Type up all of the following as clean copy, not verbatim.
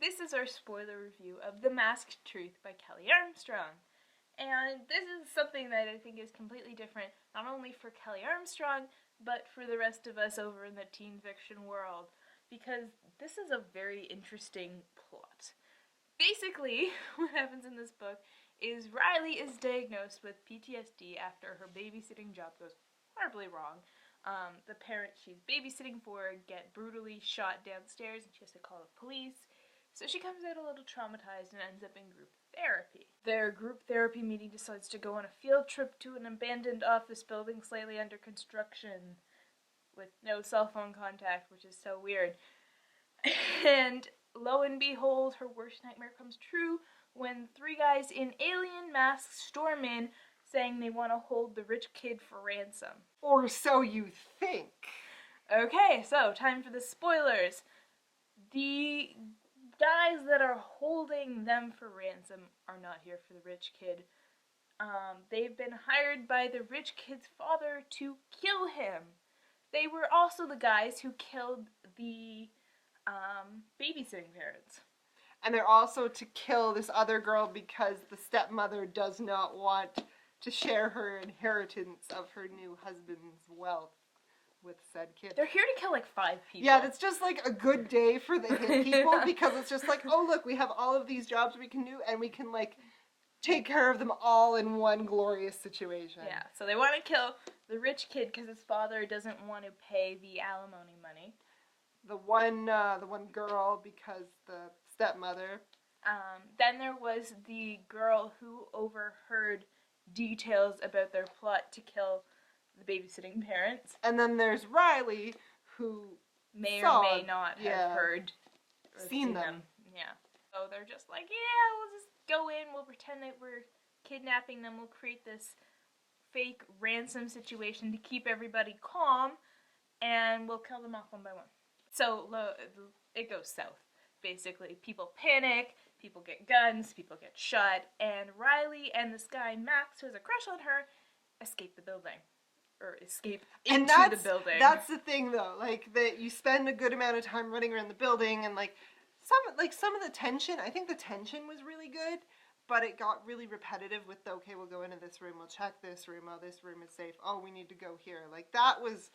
this is our spoiler review of The Masked Truth by Kelley Armstrong. And this is something that I think is completely different, not only for Kelley Armstrong, but for the rest of us over in the teen fiction world, because this is a very interesting plot. Basically, what happens in this book is Riley is diagnosed with PTSD after her babysitting job goes horribly wrong. The parents she's babysitting for get brutally shot downstairs and she has to call the police. So she comes out a little traumatized and ends up in group therapy. Their group therapy meeting decides to go on a field trip to an abandoned office building slightly under construction with no cell phone contact, which is so weird. And lo and behold, her worst nightmare comes true when three guys in alien masks storm in saying they want to hold the rich kid for ransom. Or so you think. Okay, so time for the spoilers. The guys that are holding them for ransom are not here for the rich kid. They've been hired by the rich kid's father to kill him. They were also the guys who killed the babysitting parents. And they're also to kill this other girl because the stepmother does not want to share her inheritance of her new husband's wealth with said kid. They're here to kill like 5 people. Yeah, that's just like a good day for the hit people because it's just like, oh look, we have all of these jobs we can do and we can like take care of them all in one glorious situation. Yeah, so they want to kill the rich kid because his father doesn't want to pay the alimony money. The one girl because the stepmother. Then there was the girl who overheard details about their plot to kill the babysitting parents. And then there's Riley, who may or may not have heard or seen them. Yeah. So they're just like, yeah, we'll just go in, we'll pretend that we're kidnapping them, we'll create this fake ransom situation to keep everybody calm, and we'll kill them off one by one. So it goes south. Basically, people panic, people get guns, people get shot, and Riley and this guy, Max, who has a crush on her, escape the building. Or escape into the building. That's the thing, though. Like, that you spend a good amount of time running around the building, and some of the tension, I think the tension was really good, but it got really repetitive with the, okay, we'll go into this room, we'll check this room, oh, this room is safe, oh, we need to go here. Like, that was...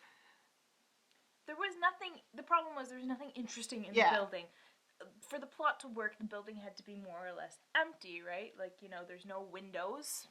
There was nothing, the problem was there was nothing interesting in the building. For the plot to work, the building had to be more or less empty, right? Like, you know, there's no windows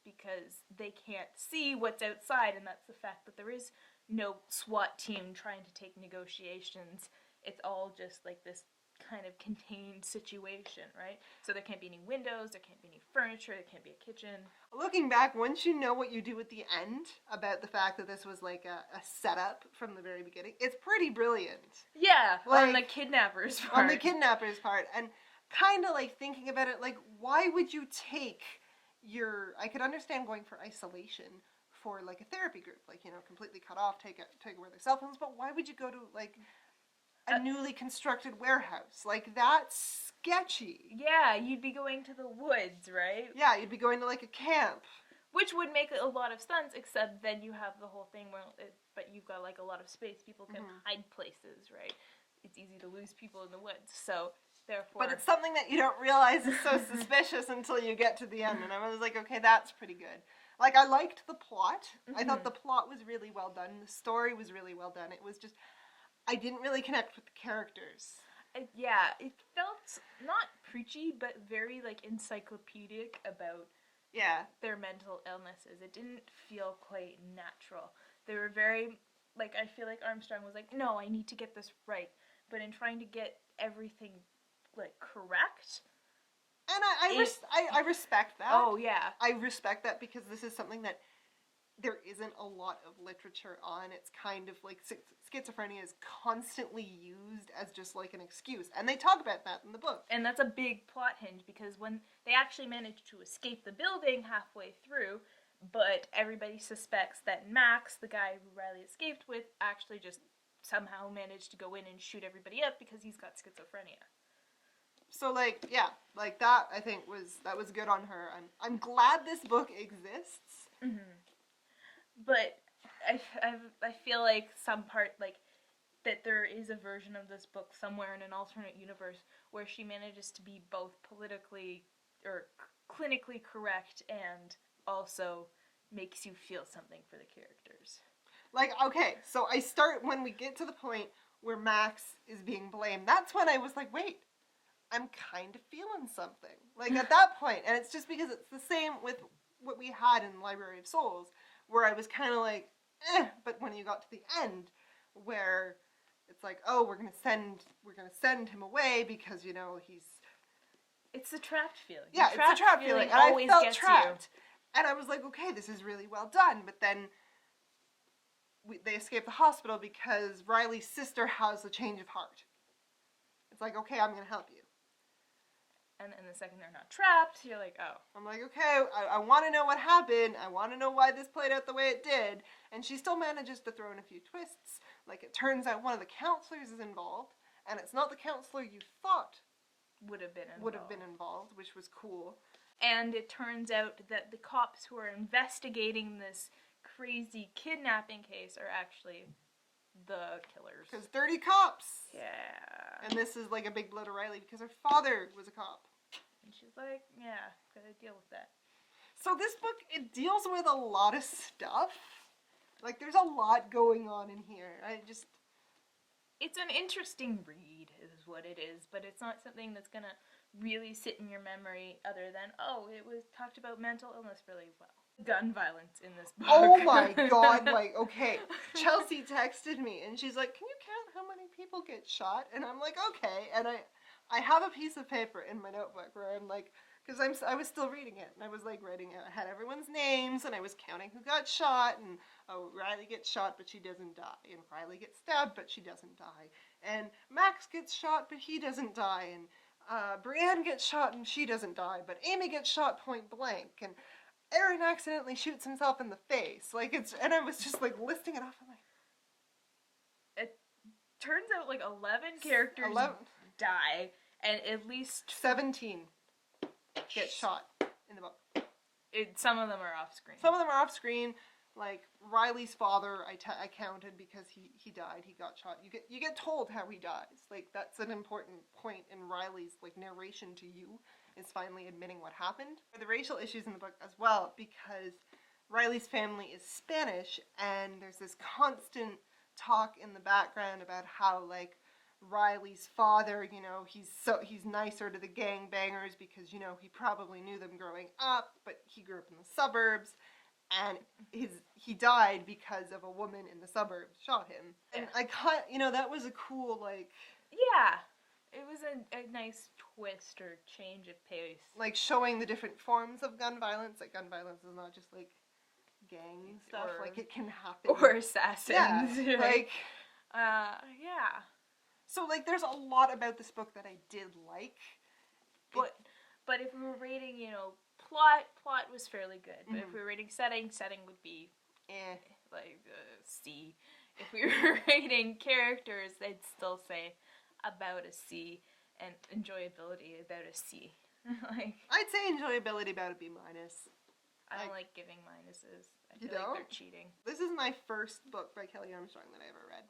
because they can't see what's outside, and that's the fact that there is no SWAT team trying to take negotiations. It's all just like this kind of contained situation, right? So there can't be any windows, there can't be any furniture, there can't be a kitchen. Looking back, once you know what you do at the end about the fact that this was like a setup from the very beginning, it's pretty brilliant. Yeah, like, on the kidnappers part. On the kidnappers part. And kind of like thinking about it, like, why would you take I could understand going for isolation for like a therapy group, like, you know, completely cut off, take away their cell phones, but why would you go to like a newly constructed warehouse? Like, that's sketchy. Yeah, you'd be going to the woods, right? Yeah, you'd be going to like a camp. Which would make a lot of sense, except then you have the whole thing where, but you've got like a lot of space, people can hide places, right? It's easy to lose people in the woods, so therefore... But it's something that you don't realize is so suspicious until you get to the end, and I was like, okay, that's pretty good. Like, I liked the plot. I thought the plot was really well done, the story was really well done. It was just, I didn't really connect with the characters. It felt not preachy, but very, like, encyclopedic about their mental illnesses. It didn't feel quite natural. They were very, like, I feel like Armstrong was like, no, I need to get this right. But in trying to get everything, like, correct... And I respect that. Oh, yeah. I respect that because this is something that there isn't a lot of literature on. It's kind of like schizophrenia is constantly used as just like an excuse. And they talk about that in the book. And that's a big plot hinge because when they actually managed to escape the building halfway through, but everybody suspects that Max, the guy who Riley escaped with, actually just somehow managed to go in and shoot everybody up because he's got schizophrenia. So, like, yeah, like, that, I think, was good on her. I'm glad this book exists. But I feel like some part, like, that there is a version of this book somewhere in an alternate universe where she manages to be both politically or clinically correct and also makes you feel something for the characters. Like, okay, so I start when we get to the point where Max is being blamed. That's when I was like, wait, I'm kind of feeling something. Like, at that point, and it's just because it's the same with what we had in Library of Souls, where I was kind of like, but when you got to the end, where it's like, oh, we're gonna send him away because, you know, he's... It's the trapped feeling. Yeah, the it's the trapped feeling. And always I felt gets trapped. You. And I was like, okay, this is really well done. But then they escape the hospital because Riley's sister has a change of heart. It's like, okay, I'm gonna help you. And the second they're not trapped, you're like, oh. I'm like, okay, I want to know what happened. I want to know why this played out the way it did. And she still manages to throw in a few twists. Like, it turns out one of the counselors is involved, and it's not the counselor you thought would have been involved, which was cool. And it turns out that the cops who are investigating this crazy kidnapping case are actually the killers. Because dirty cops! Yeah. And this is like a big blow to Riley because her father was a cop. And she's like, yeah, gotta deal with that. So this book, it deals with a lot of stuff. Like, there's a lot going on in here. It's an interesting read, is what it is, but it's not something that's gonna really sit in your memory other than, oh, it was talked about mental illness really well. Gun violence in this book. Oh my god, like, okay. Chelsea texted me, and she's like, can you count how many people get shot? And I'm like, okay. And I have a piece of paper in my notebook where I'm like, because I was still reading it, and I was like writing it. I had everyone's names, and I was counting who got shot, and oh, Riley gets shot, but she doesn't die, and Riley gets stabbed, but she doesn't die, and Max gets shot, but he doesn't die, and Brienne gets shot, and she doesn't die, but Amy gets shot point blank, and Aaron accidentally shoots himself in the face. Like, and I was just like listing it off. I'm like, it turns out like 11 characters die, and at least 17 get shot in the book. Some of them are off screen. Some of them are off screen. Like Riley's father, I counted because he died. He got shot. You get told how he dies. Like, that's an important point in Riley's like narration to you, is finally admitting what happened. The racial issues in the book as well, because Riley's family is Spanish, and there's this constant talk in the background about how, like, Riley's father, you know, he's nicer to the gangbangers because, you know, he probably knew them growing up, but he grew up in the suburbs, and he died because of a woman in the suburbs shot him. And that was a cool, like... Yeah. It was a nice twist or change of pace. Like, showing the different forms of gun violence. Like, gun violence is not just, like, gang stuff. Like, it can happen. Or assassins. Yeah. Like, yeah. So, like, there's a lot about this book that I did like. But if we were rating, you know, plot was fairly good. But if we were rating setting would be, like, C. If we were rating characters, I'd still say about a C, and enjoyability about a C. Like, I'd say enjoyability about a B-. I don't like giving minuses. I feel don't? like they're cheating. This is my first book by Kelley Armstrong that I ever read.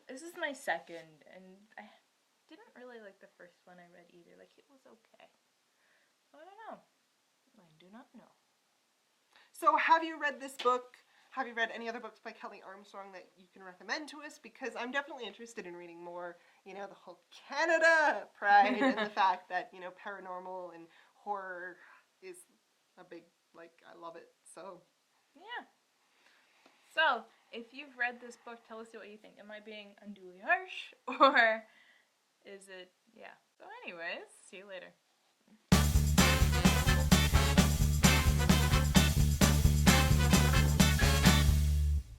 This is my second, and I didn't really like the first one I read either. Like, it was okay. I don't know. I do not know. So, have you read this book? Have you read any other books by Kelley Armstrong that you can recommend to us? Because I'm definitely interested in reading more, you know, the whole Canada pride and the fact that, you know, paranormal and horror is a big, like, I love it, so. Yeah. So, if you've read this book, tell us what you think. Am I being unduly harsh, or is it, yeah. So anyways, see you later.